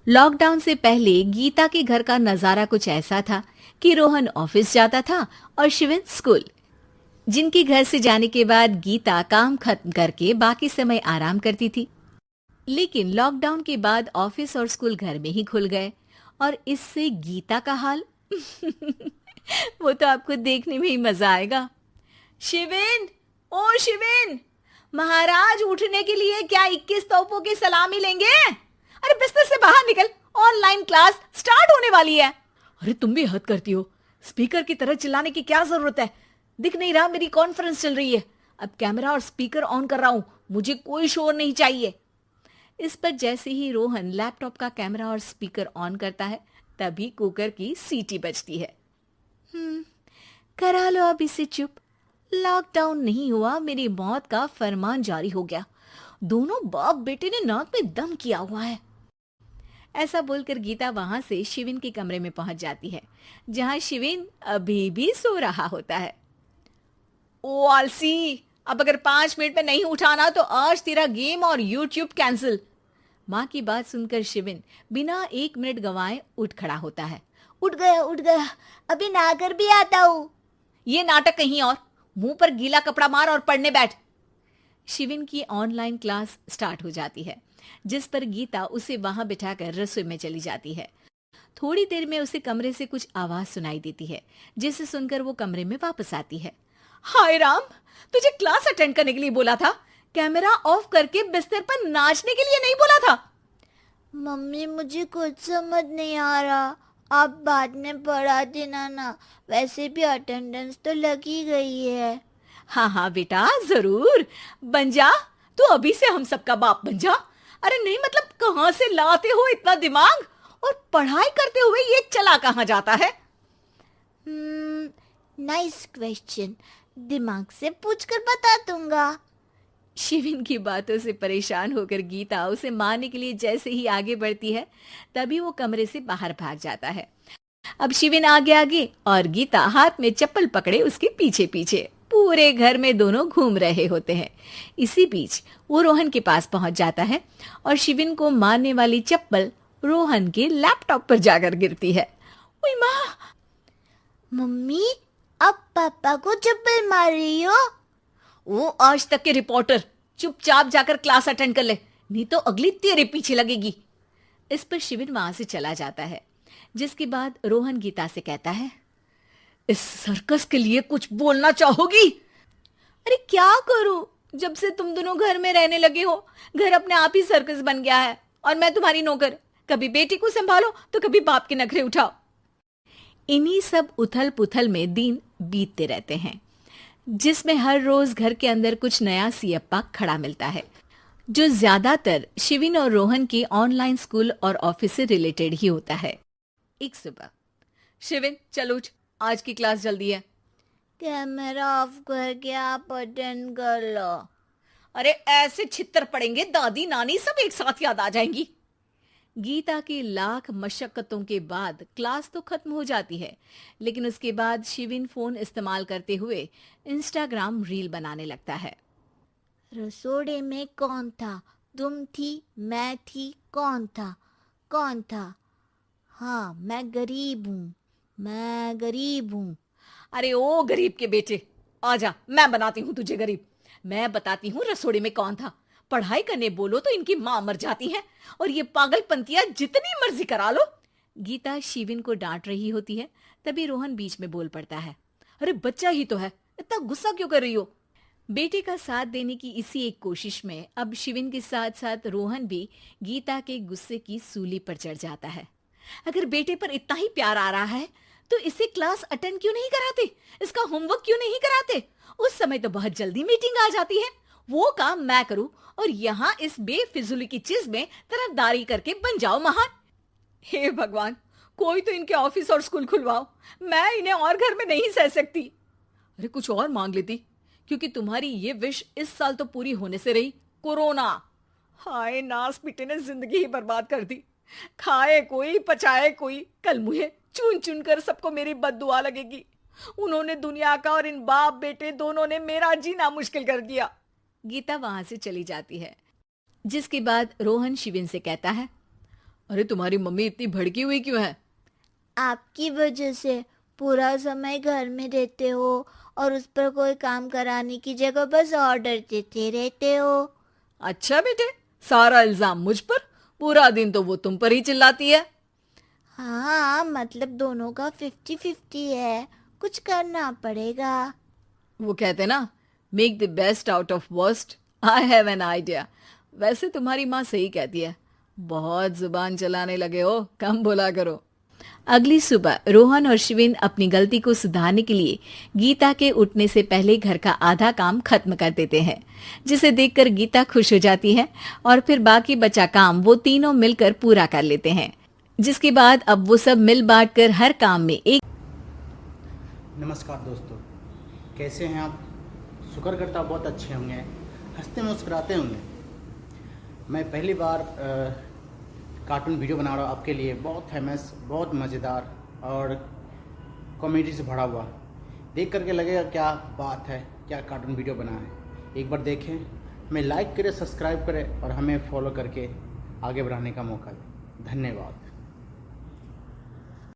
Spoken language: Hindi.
लॉकडाउन से पहले गीता के घर का नजारा कुछ ऐसा था कि रोहन ऑफिस जाता था और शिविन स्कूल। जिनके घर से जाने के बाद गीता काम खत्म करके बाकी समय आराम करती थी। लेकिन लॉकडाउन के बाद ऑफिस और स्कूल घर में ही खुल गए और इससे गीता का हाल वो तो आपको देखने में ही मजा आएगा। शिविन, ओ शिविन, महाराज उठने के लिए क्या 21 तोपों की सलामी लेंगे? अरे बिस्तर से बाहर निकल, ऑनलाइन क्लास स्टार्ट होने वाली है। अरे तुम भी हद करती हो, स्पीकर की तरह चिल्लाने की क्या जरूरत है? दिख नहीं रहा मेरी कॉन्फ्रेंस चल रही है। अब कैमरा और स्पीकर ऑन कर रहा हूं, मुझे कोई शोर नहीं चाहिए। इस पर जैसे ही रोहन लैपटॉप का कैमरा और स्पीकर ऑन करता है तभी कुकर की सीटी बजती है। करा लो अब इसे चुप। लॉकडाउन नहीं हुआ, मेरी मौत का फरमान जारी हो गया। दोनों बाप बेटे ने नाक में दम किया हुआ है। ऐसा बोलकर गीता वहां से शिविन के कमरे में पहुंच जाती है, जहां शिविन अभी भी सो रहा होता है। ओ आलसी, अब अगर 5 मिनट में नहीं उठाना तो आज तेरा गेम और यूट्यूब कैंसिल। माँ की बात सुनकर शिविन बिना 1 मिनट गंवाए उठ खड़ा होता है। उठ गया, अभी नहाकर भी आता हूँ। ये नाटक कहीं और, मुंह पर गीला कपड़ा मार और पढ़ने बैठ। शिविन की ऑनलाइन क्लास स्टार्ट हो जाती है, जिस पर गीता उसे वहां बिठाकर रसोई में चली जाती है। थोड़ी देर में उसे कमरे से कुछ आवाज सुनाई देती है, जिसे सुनकर वो कमरे में वापस आती है। हाय राम, तुझे क्लास अटेंड करने के लिए बोला था, कैमरा ऑफ करके बिस्तर पर नाचने के लिए नहीं बोला था। मम्मी मुझे कुछ समझ नहीं आ रहा, आप बाद में पढ़ा देना ना, वैसे भी अटेंडेंस तो लगी गई है। हाँ हाँ बेटा, जरूर बन जा। तू अभी से हम सबका बाप बन जा। अरे नहीं मतलब कहाँ से लाते हो इतना दिमाग, और पढ़ाई करते हुए ये चला कहाँ जाता है? नाइस क्वेश्चन, दिमाग से पूछकर बता दूंगा। शिविन की बातों से परेशान होकर गीता उसे मारने के लिए जैसे ही आगे बढ़ती है तभी वो कमरे से बाहर भाग जाता है। अब शिविन आगे आगे और गीता हाथ में चप्पल पकड़े उसके पीछे पीछे पूरे घर में दोनों घूम रहे होते हैं। इसी बीच वो रोहन के पास पहुंच जाता है और शिविन को मारने वाली चप्पल रोहन के लैपटॉप पर जाकर गिरती है। ओए माँ! मम्मी, अब पापा को चप्पल मार रही हो? वो आज तक के रिपोर्टर, चुपचाप जाकर क्लास अटेंड कर ले, नहीं तो अगली तेरे पीछे लगेगी। इस पर शिविन वहां से चला जाता है, जिसके बाद रोहन गीता से कहता है, इस सर्कस के लिए कुछ बोलना चाहोगी? अरे क्या करूं, जब से तुम दोनों घर में रहने लगे हो घर अपने आप ही सर्कस बन गया है और मैं तुम्हारी नौकर। कभी बेटी को संभालो तो कभी बाप के नखरे उठाओ। इन्हीं सब उथल पुथल में दिन बीतते रहते हैं, जिसमें हर रोज घर के अंदर कुछ नया सियप्पा खड़ा मिलता है, जो ज्यादातर शिविन और रोहन के ऑनलाइन स्कूल और ऑफिस से रिलेटेड ही होता है। एक सुबह, शिविन चल उठ, आज की क्लास जल्दी है। कैमरा ऑफ करके आप अटेंड कर लो। अरे ऐसे छित्तर पड़ेंगे, दादी नानी सब एक साथ याद आ जाएंगी। गीता की लाख मशक्कतों के बाद क्लास तो खत्म हो जाती है, लेकिन उसके बाद शिविन फोन इस्तेमाल करते हुए इंस्टाग्राम रील बनाने लगता है। रसोड़े में कौन था? तुम थी, मैं थी, कौन था? कौन था? हाँ, मैं गरीब हूँ। अरे ओ गरीब के बेटे, आजा, मैं बनाती हूँ तुझे गरीब। मैं बताती हूँ रसोड़े में कौन था। पढ़ाई करने बोलो तो इनकी माँ मर जाती है, और ये पागलपंतियां जितनी मर्जी करा लो। गीता शिविन को डांट रही होती है, तभी रोहन बीच में बोल पड़ता है। अरे बच्चा ही तो है, इतना गुस्सा क्यों कर रही हो? बेटे का साथ देने की इसी एक कोशिश में अब शिविन के साथ साथ रोहन भी गीता के गुस्से की सूली पर चढ़ जाता है। अगर बेटे पर इतना ही प्यार आ रहा है तो इसे क्लास अटेंड क्यों नहीं कराते, इसका होमवर्क क्यों नहीं कराते? उस समय तो बहुत जल्दी मीटिंग आ जाती है, वो काम मैं करूं और यहाँ इस बेफिजुली की चीज में तरफदारी करके बन जाओ महान। हे भगवान, कोई तो इनके ऑफिस और स्कूल खुलवाओ, मैं इन्हें और घर में नहीं सह सकती। अरे कुछ और मांग लेती, क्योंकि तुम्हारी ये विश इस साल तो पूरी होने से रही, कोरोना। हाय नास पिटे ने जिंदगी ही बर्बाद कर दी। खाए कोई पचाए कोई, कल मुझे चुन चुन कर सबको मेरी बद्दुआ लगेगी। उन्होंने दुनिया का और इन बाप बेटे दोनों ने मेरा जीना मुश्किल कर दिया। गीता वहां से चली जाती है, जिसके बाद रोहन शिविन से कहता है, अरे तुम्हारी मम्मी इतनी भड़की हुई क्यों है? आपकी वजह से पूरा समय घर में रहते हो और उस पर कोई काम कराने की जगह बस ऑर्डर देते रहते हो। अच्छा बेटे, सारा इल्जाम मुझ पर, पूरा दिन तो वो तुम पर ही चिल्लाती है। हाँ, मतलब दोनों का 50-50 है, कुछ करना पड़ेगा। वो कहते ना, make the best out of worst. I have an idea. वैसे तुम्हारी माँ सही कहती है, बहुत जुबान चलाने लगे हो, कम बोला करो। अगली सुबह रोहन और शिविन अपनी गलती को सुधारने के लिए गीता के उठने से पहले घर का आधा काम खत्म कर देते हैं, जिसे देखकर गीता खुश हो जाती है और फिर बाकी बचा काम वो तीनों मिलकर पूरा कर लेते हैं, जिसके बाद अब वो सब मिल बांट कर हर काम में एक। नमस्कार दोस्तों, कैसे हैं आप? शुक्र करता हूँ बहुत अच्छे होंगे, हंसते मुस्कुराते होंगे। मैं पहली बार कार्टून वीडियो बना रहा हूँ आपके लिए, बहुत फेमस, बहुत मज़ेदार और कॉमेडी से भरा हुआ। देख करके लगेगा क्या बात है, क्या कार्टून वीडियो बना है। एक बार देखें, हमें लाइक करें, सब्सक्राइब करें और हमें फॉलो करके आगे बढ़ाने का मौका दें। धन्यवाद।